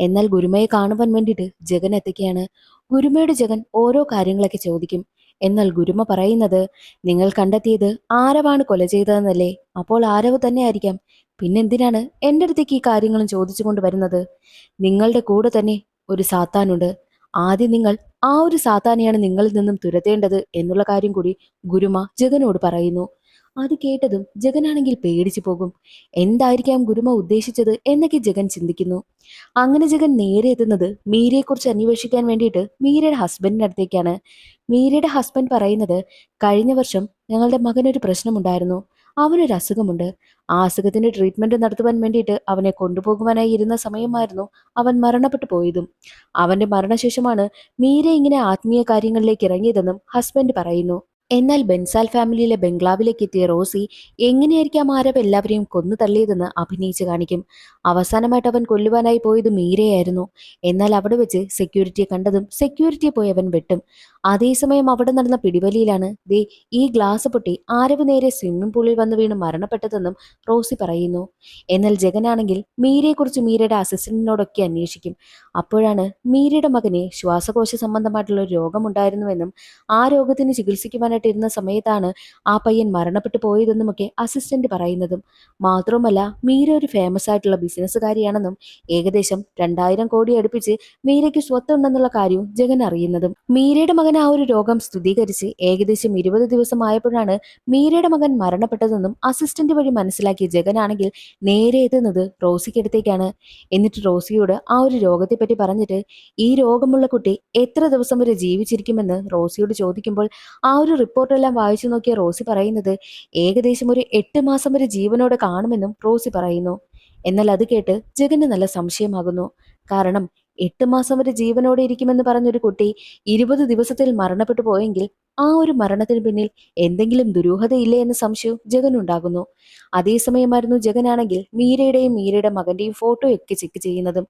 എന്നാൽ ഗുരുമയെ കാണുവാൻ വേണ്ടിയിട്ട് ജഗൻ എത്തുകയാണ്. ഗുരുമയുടെ ജഗൻ ഓരോ കാര്യങ്ങളൊക്കെ ചോദിക്കും. എന്നാൽ ഗുരുമ പറയുന്നത് നിങ്ങൾ കണ്ടെത്തിയത് ആരവാണ് കൊല ചെയ്തതെന്നല്ലേ. അപ്പോൾ ആരവ് തന്നെ ആയിരിക്കാം. പിന്നെന്തിനാണ് എൻ്റെ അടുത്തേക്ക് ഈ കാര്യങ്ങളും ചോദിച്ചു കൊണ്ട് വരുന്നത്? നിങ്ങളുടെ കൂടെ തന്നെ ഒരു സാത്താനുണ്ട്. ആദ്യം നിങ്ങൾ ആ ഒരു സാത്താനെയാണ് നിങ്ങളിൽ നിന്നും തുരത്തേണ്ടത് എന്നുള്ള കാര്യം കൂടി ഗുരുമ ജഗനോട് പറയുന്നു. അത് കേട്ടതും ജഗനാണെങ്കിൽ പേടിച്ചു പോകും. എന്തായിരിക്കാം ഗുരുമ ഉദ്ദേശിച്ചത് എന്നൊക്കെ ജഗൻ ചിന്തിക്കുന്നു. അങ്ങനെ ജഗൻ നേരെ എത്തുന്നത് മീരയെക്കുറിച്ച് അന്വേഷിക്കാൻ വേണ്ടിയിട്ട് മീരയുടെ ഹസ്ബൻഡിന്റെ അടുത്തേക്കാണ്. മീരയുടെ ഹസ്ബൻഡ് പറയുന്നത് കഴിഞ്ഞ വർഷം ഞങ്ങളുടെ മകനൊരു പ്രശ്നമുണ്ടായിരുന്നു. അവനൊരു അസുഖമുണ്ട്. ആ അസുഖത്തിന്റെ ട്രീറ്റ്മെന്റ് നടത്തുവാൻ വേണ്ടിയിട്ട് അവനെ കൊണ്ടുപോകുവാനായി ഇരുന്ന സമയമായിരുന്നു അവൻ മരണപ്പെട്ടു പോയതും. അവന്റെ മരണശേഷമാണ് മീര ഇങ്ങനെ ആത്മീയ കാര്യങ്ങളിലേക്ക് ഇറങ്ങിയതെന്നും ഹസ്ബൻഡ് പറയുന്നു. എന്നാൽ ബെൻസാൽ ഫാമിലിയിലെ ബംഗ്ലാവിലേക്ക് എത്തിയ റോസി എങ്ങനെയായിരിക്കാം ആരവ് എല്ലാവരെയും കൊന്നു തള്ളിയതെന്ന് അഭിനയിച്ച് കാണിക്കും. അവസാനമായിട്ട് അവൻ കൊല്ലുവാനായി പോയത് മീരയായിരുന്നു. എന്നാൽ അവിടെ വെച്ച് സെക്യൂരിറ്റിയെ കണ്ടതും സെക്യൂരിറ്റിയെ പോയി അവൻ വെട്ടും. അതേസമയം അവിടെ നടന്ന പിടിവലിയിലാണ് ദേ ഈ ഗ്ലാസ് പൊട്ടി ആരവ് നേരെ സ്വിമ്മിംഗ് പൂളിൽ വന്ന് വീണ് മരണപ്പെട്ടതെന്നും റോസി പറയുന്നു. എന്നാൽ ജഗനാണെങ്കിൽ മീരയെക്കുറിച്ച് മീരയുടെ അസിസ്റ്റന്റിനോടൊക്കെ അന്വേഷിക്കും. അപ്പോഴാണ് മീരയുടെ മകന് ശ്വാസകോശ സംബന്ധമായിട്ടുള്ള ഒരു രോഗമുണ്ടായിരുന്നുവെന്നും ആ രോഗത്തിന് ചികിത്സിക്കുവാനായിട്ട് ഇരുന്ന സമയത്താണ് ആ പയ്യൻ മരണപ്പെട്ടു പോയതെന്നുമൊക്കെ അസിസ്റ്റന്റ് പറയുന്നതും. മാത്രവുമല്ല മീര ഒരു ഫേമസ് ആയിട്ടുള്ള ബിസിനസ്സുകാരിയാണെന്നും ഏകദേശം 2000 കോടി അടുപ്പിച്ച് മീരയ്ക്ക് സ്വത്തുണ്ടെന്നുള്ള കാര്യവും ജഗൻ അറിയുന്നതും. മീരയുടെ മകൻ ആ ഒരു രോഗം സ്ഥിരീകരിച്ച് ഏകദേശം 20 ദിവസമായപ്പോഴാണ് മീരയുടെ മകൻ മരണപ്പെട്ടതെന്നും അസിസ്റ്റന്റ് വഴി മനസ്സിലാക്കിയ ജഗനാണെങ്കിൽ നേരെ എത്തുന്നത് റോസിക്കടുത്തേക്കാണ്. എന്നിട്ട് റോസിയോട് ആ ഒരു രോഗത്തെപ്പറ്റി പറഞ്ഞിട്ട് ഈ രോഗമുള്ള കുട്ടി എത്ര ദിവസം വരെ ജീവിച്ചിരിക്കുമെന്ന് റോസിയോട് ചോദിക്കുമ്പോൾ ആ ഒരു റിപ്പോർട്ടെല്ലാം വായിച്ചു നോക്കിയ റോസി പറയുന്നത് ഏകദേശം ഒരു 8 മാസം വരെ ജീവനോടെ കാണുമെന്നും റോസി പറയുന്നു. എന്നാൽ അത് കേട്ട് ജഗന് നല്ല സംശയമാകുന്നു. കാരണം 8 മാസം വരെ ജീവനോടെ ഇരിക്കുമെന്ന് പറഞ്ഞൊരു കുട്ടി 20 ദിവസത്തിൽ മരണപ്പെട്ടു പോയെങ്കിൽ ആ ഒരു മരണത്തിന് പിന്നിൽ എന്തെങ്കിലും ദുരൂഹതയില്ലേ എന്ന സംശയവും ജഗനുണ്ടാകുന്നു. അതേസമയമായിരുന്നു ജഗനാണെങ്കിൽ മീരയുടെയും മീരയുടെ മകന്റെയും ഫോട്ടോയൊക്കെ ചെക്ക് ചെയ്യുന്നതും.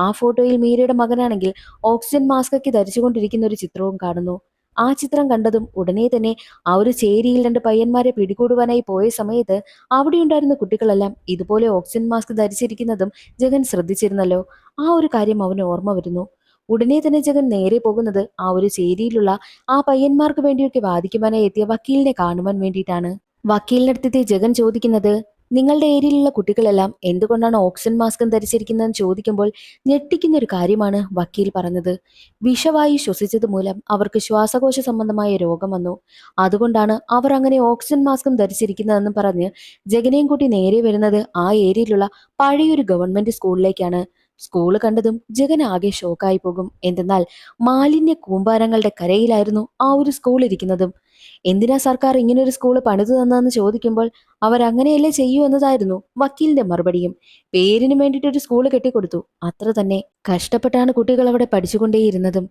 ആ ഫോട്ടോയിൽ മീരയുടെ മകനാണെങ്കിൽ ഓക്സിജൻ മാസ്ക് ഒക്കെ ധരിച്ചുകൊണ്ടിരിക്കുന്ന ഒരു ചിത്രവും കാണുന്നു. ആ ചിത്രം കണ്ടതും ഉടനെ തന്നെ ആ ഒരു ചേരിയിൽ രണ്ട് പയ്യന്മാരെ പിടികൂടുവാനായി പോയ സമയത്ത് അവിടെയുണ്ടായിരുന്ന കുട്ടികളെല്ലാം ഇതുപോലെ ഓക്സിജൻ മാസ്ക് ധരിച്ചിരിക്കുന്നതും ജഗൻ ശ്രദ്ധിച്ചിരുന്നല്ലോ. ആ ഒരു കാര്യം അവന് ഓർമ്മ വരുന്നു. ഉടനെ തന്നെ ജഗൻ നേരെ പോകുന്നത് ആ ഒരു ചേരിയിലുള്ള ആ പയ്യന്മാർക്ക് വേണ്ടിയൊക്കെ വാദിക്കുവാനായി എത്തിയ വക്കീലിനെ കാണുവാൻ വേണ്ടിയിട്ടാണ്. വക്കീലിനടുത്തെത്തി ജഗൻ ചോദിക്കുന്നത്, നിങ്ങളുടെ ഏരിയയിലുള്ള കുട്ടികളെല്ലാം എന്തുകൊണ്ടാണ് ഓക്സിജൻ മാസ്കും ധരിച്ചിരിക്കുന്നതെന്ന് ചോദിക്കുമ്പോൾ ഞെട്ടിക്കുന്ന ഒരു കാര്യമാണ് വക്കീൽ പറഞ്ഞത്. വിഷവായു ശ്വസിച്ചത് മൂലം അവർക്ക് ശ്വാസകോശ സംബന്ധമായ രോഗം വന്നു. അതുകൊണ്ടാണ് അവർ അങ്ങനെ ഓക്സിജൻ മാസ്കും ധരിച്ചിരിക്കുന്നതെന്ന് പറഞ്ഞ് ജഗനെയും കൂട്ടി നേരെ വരുന്നത് ആ ഏരിയയിലുള്ള പഴയൊരു ഗവൺമെന്റ് സ്കൂളിലേക്കാണ്. സ്കൂള് കണ്ടതും ജഗൻ ആകെ ഷോക്കായി പോകും. എന്തെന്നാൽ മാലിന്യ കൂമ്പാരങ്ങളുടെ കരയിലായിരുന്നു ആ ഒരു സ്കൂൾ ഇരിക്കുന്നതും. എന്തിനാ സർക്കാർ ഇങ്ങനെ ഒരു സ്കൂള് പണിതു തന്നതെന്ന് ചോദിക്കുമ്പോൾ അവരങ്ങനെയല്ലേ ചെയ്യൂ എന്നതായിരുന്നു വക്കീലിന്റെ മറുപടിയും. പേരിന് വേണ്ടിയിട്ട് ഒരു സ്കൂള് കെട്ടിക്കൊടുത്തു, അത്ര തന്നെ. കഷ്ടപ്പെട്ടാണ് കുട്ടികൾ അവിടെ പഠിച്ചുകൊണ്ടേയിരുന്നതും.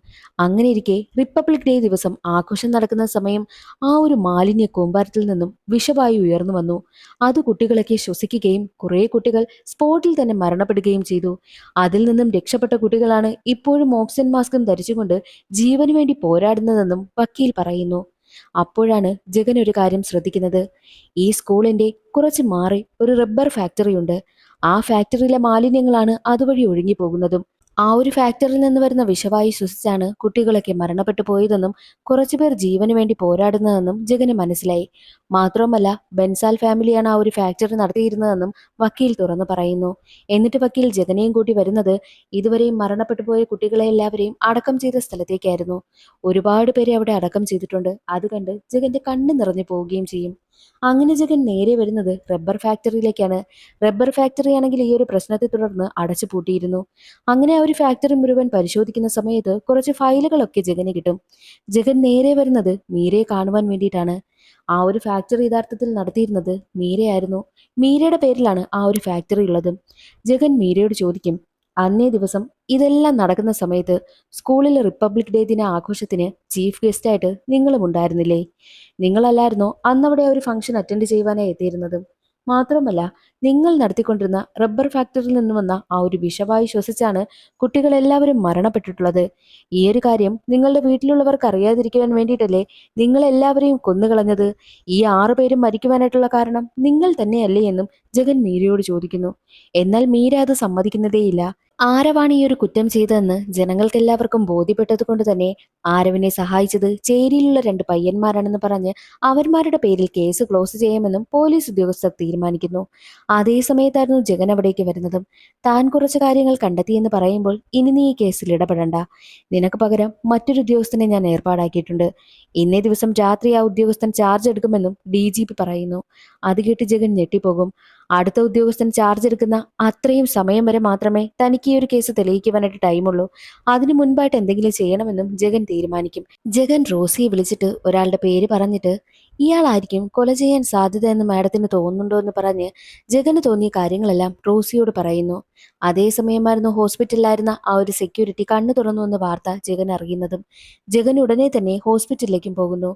അങ്ങനെ ഇരിക്കെ റിപ്പബ്ലിക് ഡേ ദിവസം ആഘോഷം നടക്കുന്ന സമയം ആ ഒരു മാലിന്യ കൂമ്പാരത്തിൽ നിന്നും വിഷവായു ഉയർന്നു വന്നു. അത് കുട്ടികളൊക്കെ ശ്വസിക്കുകയും കുറെ കുട്ടികൾ സ്പോട്ടിൽ തന്നെ മരണപ്പെടുകയും ചെയ്തു. അതിൽ നിന്നും രക്ഷപ്പെട്ട കുട്ടികളാണ് ഇപ്പോഴും ഓക്സിജൻ മാസ്കും ധരിച്ചുകൊണ്ട് ജീവന് വേണ്ടി പോരാടുന്നതെന്നും വക്കീൽ പറയുന്നു. അപ്പോഴാണ് ജഗൻ ഒരു കാര്യം ശ്രദ്ധിക്കുന്നത്. ഈ സ്കൂളിന്റെ കുറച്ച് മാറി ഒരു റബ്ബർ ഫാക്ടറി ഉണ്ട്. ആ ഫാക്ടറിയിലെ മാലിന്യങ്ങളാണ് അതുവഴി ഒഴുകി പോകുന്നതും. ആ ഒരു ഫാക്ടറിയിൽ നിന്ന് വരുന്ന വിഷവായു ശ്വസിച്ചാണ് കുട്ടികളൊക്കെ മരണപ്പെട്ടു പോയതെന്നും കുറച്ചുപേർ ജീവന് വേണ്ടി പോരാടുന്നതെന്നും ജഗന് മനസ്സിലായി. മാത്രവുമല്ല, ബൻസാൽ ഫാമിലിയാണ് ആ ഒരു ഫാക്ടറി നടത്തിയിരുന്നതെന്നും വക്കീൽ തുറന്നു പറയുന്നു. എന്നിട്ട് വക്കീൽ ജഗനെയും കൂട്ടി വരുന്നത് ഇതുവരെയും മരണപ്പെട്ടു പോയ കുട്ടികളെ എല്ലാവരെയും അടക്കം ചെയ്ത സ്ഥലത്തേക്കായിരുന്നു. ഒരുപാട് പേരെ അവിടെ അടക്കം ചെയ്തിട്ടുണ്ട്. അത് കണ്ട് ജഗന്റെ കണ്ണ് നിറഞ്ഞു പോവുകയും ചെയ്യും. അങ്ങനെ ജഗൻ നേരെ വരുന്നത് റബ്ബർ ഫാക്ടറിയിലേക്കാണ്. റബ്ബർ ഫാക്ടറി ആണെങ്കിൽ ഈ ഒരു പ്രശ്നത്തെ തുടർന്ന് അടച്ചു പൂട്ടിയിരുന്നു. അങ്ങനെ ആ ഒരു ഫാക്ടറി മുഴുവൻ പരിശോധിക്കുന്ന സമയത്ത് കുറച്ച് ഫയലുകളൊക്കെ ജഗന് കിട്ടും. ജഗൻ നേരെ വരുന്നത് മീരയെ കാണുവാൻ വേണ്ടിയിട്ടാണ്. ആ ഒരു ഫാക്ടറി യഥാർത്ഥത്തിൽ നടത്തിയിരുന്നത് മീരയായിരുന്നു. മീരയുടെ പേരിലാണ് ആ ഒരു ഫാക്ടറി ഉള്ളത്. ജഗൻ മീരയോട് ചോദിക്കും, അന്നേ ദിവസം ഇതെല്ലാം നടക്കുന്ന സമയത്ത് സ്കൂളിലെ റിപ്പബ്ലിക് ഡേ ദിന ആഘോഷത്തിന് ചീഫ് ഗസ്റ്റായിട്ട് നിങ്ങളും ഉണ്ടായിരുന്നില്ലേ? നിങ്ങളല്ലായിരുന്നോ അന്നവിടെ ഒരു ഫംഗ്ഷൻ അറ്റൻഡ് ചെയ്യുവാനായി എത്തിയിരുന്നത്? മാത്രമല്ല, നിങ്ങൾ നടത്തിക്കൊണ്ടിരുന്ന റബ്ബർ ഫാക്ടറിയിൽ നിന്ന് വന്ന ആ ഒരു വിഷവായു ശ്വസിച്ചാണ് കുട്ടികൾ എല്ലാവരും മരണപ്പെട്ടിട്ടുള്ളത്. ഈ ഒരു കാര്യം നിങ്ങളുടെ വീട്ടിലുള്ളവർക്ക് അറിയാതിരിക്കുവാൻ വേണ്ടിയിട്ടല്ലേ നിങ്ങൾ എല്ലാവരെയും കൊന്നുകളഞ്ഞത്? ഈ 6 പേരും മരിക്കുവാനായിട്ടുള്ള കാരണം നിങ്ങൾ തന്നെയല്ലേ എന്നും ജഗൻ മീരയോട് ചോദിക്കുന്നു. എന്നാൽ മീര അത് സമ്മതിക്കുന്നതേയില്ല. ആരവാണ് ഈ ഒരു കുറ്റം ചെയ്തതെന്ന് ജനങ്ങൾക്കെല്ലാവർക്കും ബോധ്യപ്പെട്ടത് കൊണ്ട് തന്നെ ആരവിനെ സഹായിച്ചത് ചേരിയിലുള്ള 2 പയ്യന്മാരാണെന്ന് പറഞ്ഞ് അവന്മാരുടെ പേരിൽ കേസ് ക്ലോസ് ചെയ്യാമെന്നും പോലീസ് ഉദ്യോഗസ്ഥർ തീരുമാനിക്കുന്നു. അതേ സമയത്തായിരുന്നു ജഗൻ അവിടേക്ക് വരുന്നതും. താൻ കുറച്ച് കാര്യങ്ങൾ കണ്ടെത്തിയെന്ന് പറയുമ്പോൾ, ഇനി നീ ഈ കേസിൽ ഇടപെടണ്ട, നിനക്ക് പകരം മറ്റൊരു ഉദ്യോഗസ്ഥനെ ഞാൻ ഏർപ്പാടാക്കിയിട്ടുണ്ട്. ഇന്നേ ദിവസം രാത്രി ആ ഉദ്യോഗസ്ഥൻ ചാർജ് എടുക്കുമെന്നും DGP പറയുന്നു. അത് കേട്ട് ജഗൻ ഞെട്ടിപ്പോകും. അടുത്ത ഉദ്യോഗസ്ഥൻ ചാർജ് എടുക്കുന്ന അത്രയും സമയം വരെ മാത്രമേ തനിക്ക് ഈ ഒരു കേസ് തെളിയിക്കുവാനായിട്ട് ടൈമുള്ളൂ. അതിനു മുൻപായിട്ട് എന്തെങ്കിലും ചെയ്യണമെന്നും ജഗൻ തീരുമാനിക്കും. ജഗൻ റോസിയെ വിളിച്ചിട്ട് ഒരാളുടെ പേര് പറഞ്ഞിട്ട്, ഇയാളായിരിക്കും കൊല ചെയ്യാൻ സാധ്യത എന്ന് മാഡത്തിന് തോന്നുന്നുണ്ടോ എന്ന് പറഞ്ഞ് ജഗന് തോന്നിയ കാര്യങ്ങളെല്ലാം റോസിയോട് പറയുന്നു. അതേസമയമായിരുന്നു ഹോസ്പിറ്റലിലായിരുന്ന ആ ഒരു സെക്യൂരിറ്റി കണ്ണു തുറന്നു എന്ന വാർത്ത ജഗൻ അറിയുന്നതും. ജഗൻ ഉടനെ തന്നെ ഹോസ്പിറ്റലിലേക്കും പോകുന്നു.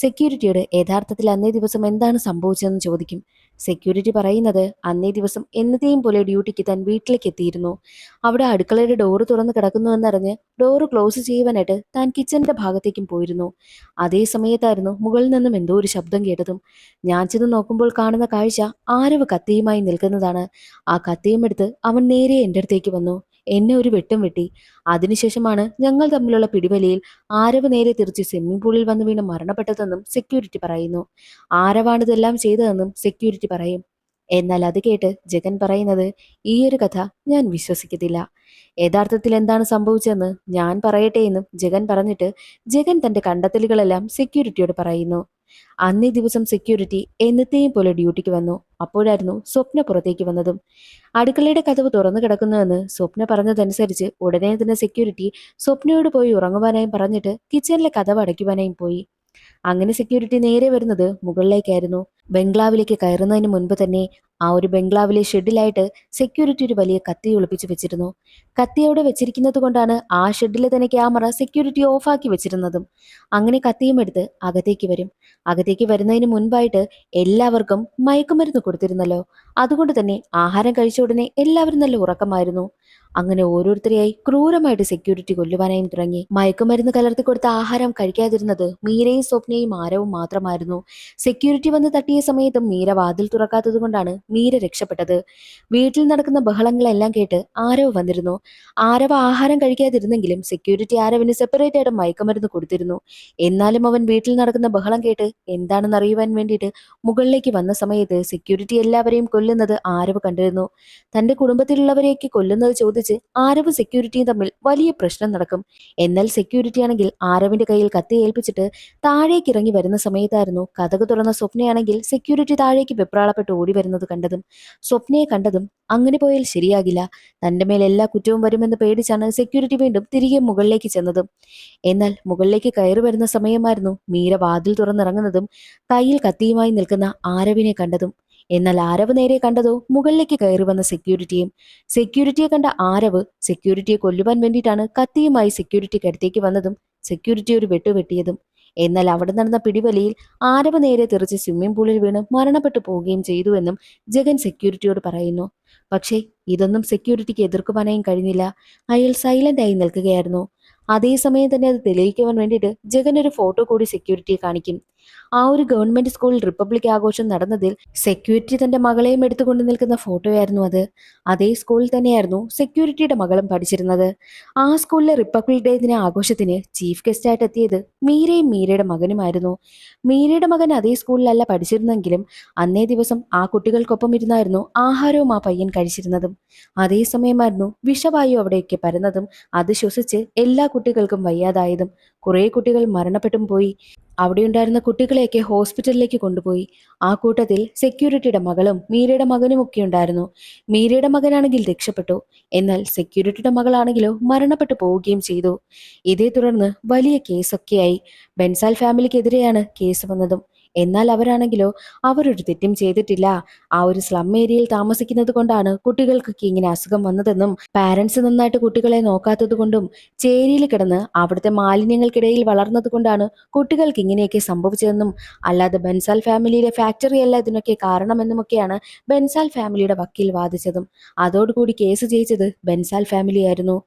സെക്യൂരിറ്റിയോട് യഥാർത്ഥത്തിൽ അന്നേ ദിവസം എന്താണ് സംഭവിച്ചതെന്ന് ചോദിക്കും. സെക്യൂരിറ്റി പറയുന്നത്, അന്നേ ദിവസം എന്നത്തെയും പോലെ ഡ്യൂട്ടിക്ക് താൻ വീട്ടിലേക്ക് എത്തിയിരുന്നു. അവിടെ അടുക്കളയുടെ ഡോറ് തുറന്ന് കിടക്കുന്നുവെന്നറിഞ്ഞ് ഡോറ് ക്ലോസ് ചെയ്യുവാനായിട്ട് താൻ കിച്ചണിന്റെ ഭാഗത്തേക്കും പോയിരുന്നു. അതേ സമയത്തായിരുന്നു മുകളിൽ നിന്നും എന്തോ ഒരു ശബ്ദം കേട്ടതും. ഞാൻ ചെന്ന് നോക്കുമ്പോൾ കാണുന്ന കാഴ്ച ആരവ് കത്തിയുമായി നിൽക്കുന്നതാണ്. ആ കത്തിയും എടുത്ത് അവൻ നേരെ എൻ്റെ അടുത്തേക്ക് വന്നു. എന്നെ ഒരു വെട്ടും വെട്ടി. അതിനുശേഷമാണ് ഞങ്ങൾ തമ്മിലുള്ള പിടിവലിയിൽ ആരവ് നേരെ തിരിച്ച് സ്വിമ്മിംഗ് പൂളിൽ വന്ന് വീണ് മരണപ്പെട്ടതെന്നും സെക്യൂരിറ്റി പറയുന്നു. ആരവാണിതെല്ലാം ചെയ്തതെന്നും സെക്യൂരിറ്റി പറയും. എന്നാൽ അത് കേട്ട് ജഗൻ പറയുന്നത്, ഈ ഒരു കഥ ഞാൻ വിശ്വസിക്കത്തില്ല. യഥാർത്ഥത്തിൽ എന്താണ് സംഭവിച്ചതെന്ന് ഞാൻ പറയട്ടെ എന്നും ജഗൻ പറഞ്ഞിട്ട് ജഗൻ തന്റെ കണ്ടെത്തലുകളെല്ലാം സെക്യൂരിറ്റിയോട് പറയുന്നു. അന്നേ ദിവസം സെക്യൂരിറ്റി എന്നത്തെയും പോലെ ഡ്യൂട്ടിക്ക് വന്നു. അപ്പോഴായിരുന്നു സ്വപ്ന പുറത്തേക്ക് വന്നതും. അടുക്കളയുടെ കതവ് തുറന്നു കിടക്കുന്നുവെന്ന് സ്വപ്ന പറഞ്ഞതനുസരിച്ച് ഉടനെ തന്നെ സെക്യൂരിറ്റി സ്വപ്നയോട് പോയി ഉറങ്ങുവാനായും പറഞ്ഞിട്ട് കിച്ചണിലെ കതവ് അടയ്ക്കുവാനായും പോയി. അങ്ങനെ സെക്യൂരിറ്റി നേരെ വരുന്നത് മുകളിലേക്കായിരുന്നു. ബംഗ്ലാവിലേക്ക് കയറുന്നതിന് മുൻപ് തന്നെ ആ ഒരു ബംഗ്ലാവിലെ ഷെഡിലായിട്ട് സെക്യൂരിറ്റി ഒരു വലിയ കത്തി ഒളിപ്പിച്ചു വെച്ചിരുന്നു. കത്തി അവിടെ വെച്ചിരിക്കുന്നത് കൊണ്ടാണ് ആ ഷെഡിലെ തന്നെ ക്യാമറ സെക്യൂരിറ്റി ഓഫാക്കി വെച്ചിരുന്നതും. അങ്ങനെ കത്തിയും എടുത്ത് അകത്തേക്ക് വരും. അകത്തേക്ക് വരുന്നതിന് മുൻപായിട്ട് എല്ലാവർക്കും മയക്കുമരുന്ന് കൊടുത്തിരുന്നല്ലോ. അതുകൊണ്ട് തന്നെ ആഹാരം കഴിച്ച ഉടനെ എല്ലാവരും നല്ല ഉറക്കമായിരുന്നു. അങ്ങനെ ഓരോരുത്തരെയായി ക്രൂരമായിട്ട് സെക്യൂരിറ്റി കൊല്ലുവാനായും തുടങ്ങി. മയക്കുമരുന്ന് കലർത്തി കൊടുത്ത ആഹാരം കഴിക്കാതിരുന്നത് മീരയും സ്വപ്നയും ആരവും മാത്രമായിരുന്നു. സെക്യൂരിറ്റി വന്ന് തട്ടിയ സമയത്തും മീര വാതിൽ തുറക്കാത്തത് കൊണ്ടാണ് മീര രക്ഷപ്പെട്ടത്. വീട്ടിൽ നടക്കുന്ന ബഹളങ്ങളെല്ലാം കേട്ട് ആരവ് വന്നിരുന്നു. ആരവ് ആഹാരം കഴിക്കാതിരുന്നെങ്കിലും സെക്യൂരിറ്റി ആരവിന് സെപ്പറേറ്റ് ആയിട്ട് മയക്കുമരുന്ന് കൊടുത്തിരുന്നു. എന്നാലും അവൻ വീട്ടിൽ നടക്കുന്ന ബഹളം കേട്ട് എന്താണെന്ന് അറിയുവാൻ വേണ്ടിയിട്ട് മുകളിലേക്ക് വന്ന സമയത്ത് സെക്യൂരിറ്റി എല്ലാവരെയും കൊല്ലുന്നത് ആരവ് കണ്ടിരുന്നു. തന്റെ കുടുംബത്തിലുള്ളവരെയൊക്കെ കൊല്ലുന്നത് ചോദിച്ച് ആരവ് സെക്യൂരിറ്റിയും തമ്മിൽ വലിയ പ്രശ്നം നടക്കും. എന്നാൽ സെക്യൂരിറ്റി ആണെങ്കിൽ ആരവിന്റെ കയ്യിൽ കത്തി ഏൽപ്പിച്ചിട്ട് താഴേക്ക് ഇറങ്ങി വരുന്ന സമയത്തായിരുന്നു കതക് തുറന്ന സ്വപ്നയാണെങ്കിൽ സെക്യൂരിറ്റി താഴേക്ക് വെപ്രാളപ്പെട്ട് ഓടി വരുന്നത് കണ്ടതും. സ്വപ്നയെ കണ്ടതും അങ്ങനെ പോയാൽ ശരിയാകില്ല, തന്റെ മേൽ എല്ലാ കുറ്റവും വരുമെന്ന് പേടിച്ചാണ് സെക്യൂരിറ്റി വീണ്ടും തിരികെ മുകളിലേക്ക് ചെന്നതും. എന്നാൽ മുകളിലേക്ക് കയറി വരുന്ന സമയമായിരുന്നു മീര വാതിൽ തുറന്നിറങ്ങുന്നതും കയ്യിൽ കത്തിയുമായി നിൽക്കുന്ന ആരവിനെ കണ്ടതും. എന്നാൽ ആരവ് നേരെ കണ്ടതോ മുകളിലേക്ക് കയറി വന്ന സെക്യൂരിറ്റിയും. സെക്യൂരിറ്റിയെ കണ്ട ആരവ് സെക്യൂരിറ്റിയെ കൊല്ലുവാൻ വേണ്ടിയിട്ടാണ് കത്തിയുമായി സെക്യൂരിറ്റിക്ക് അടുത്തേക്ക് വന്നതും സെക്യൂരിറ്റി ഒരു വെട്ടുവെട്ടിയതും. എന്നാൽ അവിടെ നടന്ന പിടിവലിയിൽ ആരവ് നേരെ തെറിച്ച് സ്വിമ്മിംഗ് പൂളിൽ വീണ് മരണപ്പെട്ടു പോവുകയും ചെയ്തുവെന്നും ജഗൻ സെക്യൂരിറ്റിയോട് പറയുന്നു. പക്ഷേ ഇതൊന്നും സെക്യൂരിറ്റിക്ക് എതിർക്കുവാനായും കഴിഞ്ഞില്ല. അയാൾ സൈലന്റ് ആയി നിൽക്കുകയായിരുന്നു. അതേസമയം തന്നെ അത് തെളിയിക്കുവാൻ വേണ്ടിയിട്ട് ജഗൻ ഒരു ഫോട്ടോ കൂടി സെക്യൂരിറ്റിയെ കാണിക്കും. ആ ഒരു ഗവൺമെന്റ് സ്കൂളിൽ റിപ്പബ്ലിക് ആഘോഷം നടന്നതിൽ സെക്യൂരിറ്റി തന്റെ മകളെയും എടുത്തുകൊണ്ട് നിൽക്കുന്ന ഫോട്ടോയായിരുന്നു അത്. അതേ സ്കൂളിൽ തന്നെയായിരുന്നു സെക്യൂരിറ്റിയുടെ മകളും പഠിച്ചിരുന്നത്. ആ സ്കൂളിലെ റിപ്പബ്ലിക് ഡേ ദിന ആഘോഷത്തിന് ചീഫ് ഗസ്റ്റ് ആയിട്ട് എത്തിയത് മീരയും മീരയുടെ മകനുമായിരുന്നു. മീരയുടെ മകൻ അതേ സ്കൂളിലല്ല പഠിച്ചിരുന്നെങ്കിലും അന്നേ ദിവസം ആ കുട്ടികൾക്കൊപ്പം ഇരുന്നായിരുന്നു ആഹാരവും ആ പയ്യൻ കഴിച്ചിരുന്നതും. അതേസമയമായിരുന്നു വിഷവായു അവിടെയൊക്കെ പരന്നതും അത് ശ്വസിച്ച് എല്ലാ കുട്ടികൾക്കും വയ്യാതായതും. കുറെ കുട്ടികൾ മരണപ്പെട്ടും പോയി. അവിടെയുണ്ടായിരുന്ന കുട്ടികളെയൊക്കെ ഹോസ്പിറ്റലിലേക്ക് കൊണ്ടുപോയി. ആ കൂട്ടത്തിൽ സെക്യൂരിറ്റിയുടെ മകളും മീരയുടെ മകനും ഒക്കെ ഉണ്ടായിരുന്നു. മീരയുടെ മകനാണെങ്കിൽ രക്ഷപ്പെട്ടു. എന്നാൽ സെക്യൂരിറ്റിയുടെ മകളാണെങ്കിലോ മരണപ്പെട്ടു പോവുകയും ചെയ്തു. ഇതേ തുടർന്ന് വലിയ കേസൊക്കെയായി. ബെൻസാൽ ഫാമിലിക്കെതിരെയാണ് കേസ് വന്നതും. എന്നാൽ അവരാണെങ്കിലോ അവരൊരു തെറ്റും ചെയ്തിട്ടില്ല. ആ ഒരു സ്ലം ഏരിയയിൽ താമസിക്കുന്നത് കൊണ്ടാണ് കുട്ടികൾക്കൊക്കെ ഇങ്ങനെ അസുഖം വന്നതെന്നും പാരന്റ്സ് നന്നായിട്ട് കുട്ടികളെ നോക്കാത്തത് കൊണ്ടും ചേരിയിൽ കിടന്ന് അവിടുത്തെ മാലിന്യങ്ങൾക്കിടയിൽ വളർന്നത് കൊണ്ടാണ് കുട്ടികൾക്ക് ഇങ്ങനെയൊക്കെ സംഭവിച്ചതെന്നും അല്ലാതെ ബൻസാൽ ഫാമിലിയിലെ ഫാക്ടറി അല്ല ഇതിനൊക്കെ കാരണമെന്നുമൊക്കെയാണ് ബൻസാൽ ഫാമിലിയുടെ വക്കീൽ വാദിച്ചതും. അതോടുകൂടി കേസ് ജയിച്ചത് ബൻസാൽ ഫാമിലി ആയിരുന്നു.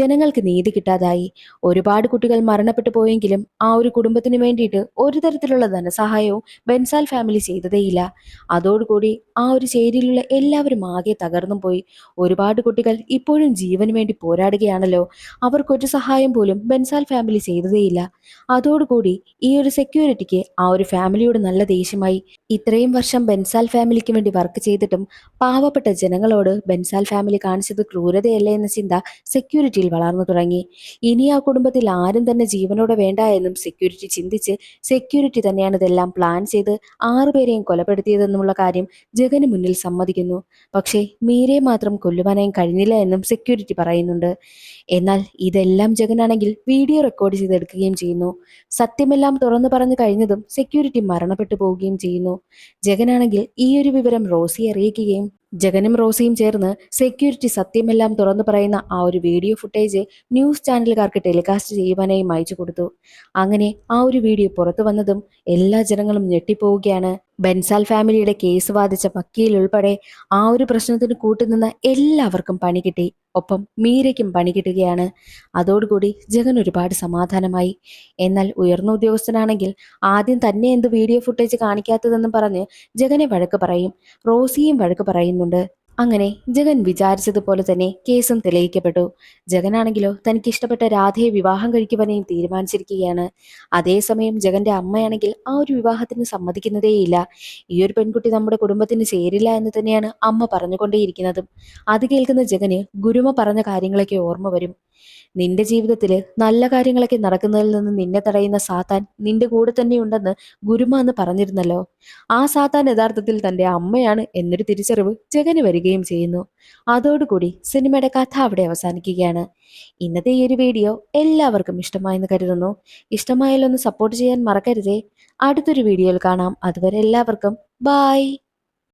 ജനങ്ങൾക്ക് നീതി കിട്ടാതായി. ഒരുപാട് കുട്ടികൾ മരണപ്പെട്ടു പോയെങ്കിലും ആ ഒരു കുടുംബത്തിന് വേണ്ടിയിട്ട് ഒരു തരത്തിലുള്ള ധനസഹായവും ബൻസാൽ ഫാമിലി ചെയ്തതേയില്ല. അതോടുകൂടി ആ ഒരു ചേരിയിലുള്ള എല്ലാവരും ആകെ തകർന്നും പോയി. ഒരുപാട് കുട്ടികൾ ഇപ്പോഴും ജീവന് വേണ്ടി പോരാടുകയാണല്ലോ. അവർക്കൊരു സഹായം പോലും ബൻസാൽ ഫാമിലി ചെയ്തതേയില്ല. അതോടുകൂടി ഈ ഒരു സെക്യൂരിറ്റിക്ക് ആ ഒരു ഫാമിലിയോട് നല്ല ദേഷ്യമായി. ഇത്രയും വർഷം ബൻസാൽ ഫാമിലിക്ക് വേണ്ടി വർക്ക് ചെയ്തിട്ടും പാവപ്പെട്ട ജനങ്ങളോട് ബൻസാൽ ഫാമിലി കാണിച്ചത് ക്രൂരതയല്ലേ എന്ന ചിന്ത സെക്യൂരിറ്റിയിൽ വളർന്നു തുടങ്ങി. ഇനി ആ കുടുംബത്തിൽ ആരും തന്നെ ജീവനോടെ വേണ്ട എന്നും സെക്യൂരിറ്റി ചിന്തിച്ച് സെക്യൂരിറ്റി തന്നെയാണ് ഇതെല്ലാം പ്ലാൻ ചെയ്ത് 6 പേരെയും കൊലപ്പെടുത്തിയതെന്നുള്ള കാര്യം ജഗന് മുന്നിൽ സമ്മതിക്കുന്നു. പക്ഷേ മീരയെ മാത്രം കൊല്ലുവാനായും കഴിഞ്ഞില്ല എന്നും സെക്യൂരിറ്റി പറയുന്നുണ്ട്. എന്നാൽ ഇതെല്ലാം ജഗനാണെങ്കിൽ വീഡിയോ റെക്കോർഡ് ചെയ്തെടുക്കുകയും ചെയ്യുന്നു. സത്യമെല്ലാം തുറന്നു പറഞ്ഞു കഴിഞ്ഞതും സെക്യൂരിറ്റി മരണപ്പെട്ടു പോവുകയും ചെയ്യുന്നു. ജഗനാണെങ്കിൽ ഈ ഒരു വിവരം റോസിയെ അറിയിക്കുകയും ജഗനും റോസിയും ചേർന്ന് സെക്യൂരിറ്റി സത്യമെല്ലാം തുറന്നു പറയുന്ന ആ ഒരു വീഡിയോ ഫുട്ടേജ് ന്യൂസ് ചാനലുകാർക്ക് ടെലികാസ്റ്റ് ചെയ്യുവാനായി അയച്ചു കൊടുത്തു. അങ്ങനെ ആ ഒരു വീഡിയോ പുറത്തു വന്നതും എല്ലാ ജനങ്ങളും ഞെട്ടിപ്പോവുകയാണ്. ബൻസാൽ ഫാമിലിയുടെ കേസ് വാദിച്ച വക്കീൽ ഉൾപ്പെടെ ആ ഒരു പ്രശ്നത്തിന് കൂട്ടുനിന്ന എല്ലാവർക്കും പണി കിട്ടി. ഒപ്പം മീരയ്ക്കും പണി കിട്ടുകയാണ്. അതോടുകൂടി ജഗൻ ഒരുപാട് സമാധാനമായി. എന്നാൽ ഉയർന്ന ഉദ്യോഗസ്ഥനാണെങ്കിൽ ആദ്യം തന്നെ എന്ത് വീഡിയോ ഫുട്ടേജ് കാണിക്കാത്തതെന്ന് പറഞ്ഞ് ജഗനെ വഴക്ക് പറയും. റോസിയും വഴക്ക് പറയുന്നുണ്ട്. അങ്ങനെ ജഗൻ വിചാരിച്ചതുപോലെ തന്നെ കേസും തെളിയിക്കപ്പെട്ടു. ജഗനാണെങ്കിലോ തനിക്ക് ഇഷ്ടപ്പെട്ട രാധയെ വിവാഹം കഴിക്കുവാനും തീരുമാനിച്ചിരിക്കുകയാണ്. അതേസമയം ജഗന്റെ അമ്മയാണെങ്കിൽ ആ ഒരു വിവാഹത്തിന് സമ്മതിക്കുന്നതേയില്ല. ഈ ഒരു പെൺകുട്ടി നമ്മുടെ കുടുംബത്തിന് ചേരില്ല എന്ന് തന്നെയാണ് അമ്മ പറഞ്ഞുകൊണ്ടേയിരിക്കുന്നതും. അത് കേൾക്കുന്ന ജഗന് ഗുരുമ പറഞ്ഞ കാര്യങ്ങളൊക്കെ ഓർമ്മ വരും. നിന്റെ ജീവിതത്തില് നല്ല കാര്യങ്ങളൊക്കെ നടക്കുന്നതിൽ നിന്ന് നിന്നെ തടയുന്ന സാത്താൻ നിന്റെ കൂടെ തന്നെ ഉണ്ടെന്ന് ഗുരുമ എന്ന് പറഞ്ഞിരുന്നല്ലോ. ആ സാത്താൻ യഥാർത്ഥത്തിൽ തന്റെ അമ്മയാണ് എന്നൊരു തിരിച്ചറിവ് ജഗന് വരികയും ചെയ്യുന്നു. അതോടുകൂടി സിനിമയുടെ കഥ അവിടെ അവസാനിക്കുകയാണ്. ഇന്നത്തെ ഈ ഒരു വീഡിയോ എല്ലാവർക്കും ഇഷ്ടമായെന്ന് കരുതുന്നു. ഇഷ്ടമായാലൊന്ന് സപ്പോർട്ട് ചെയ്യാൻ മറക്കരുതേ. അടുത്തൊരു വീഡിയോയിൽ കാണാം. അതുവരെ എല്ലാവർക്കും ബായ്.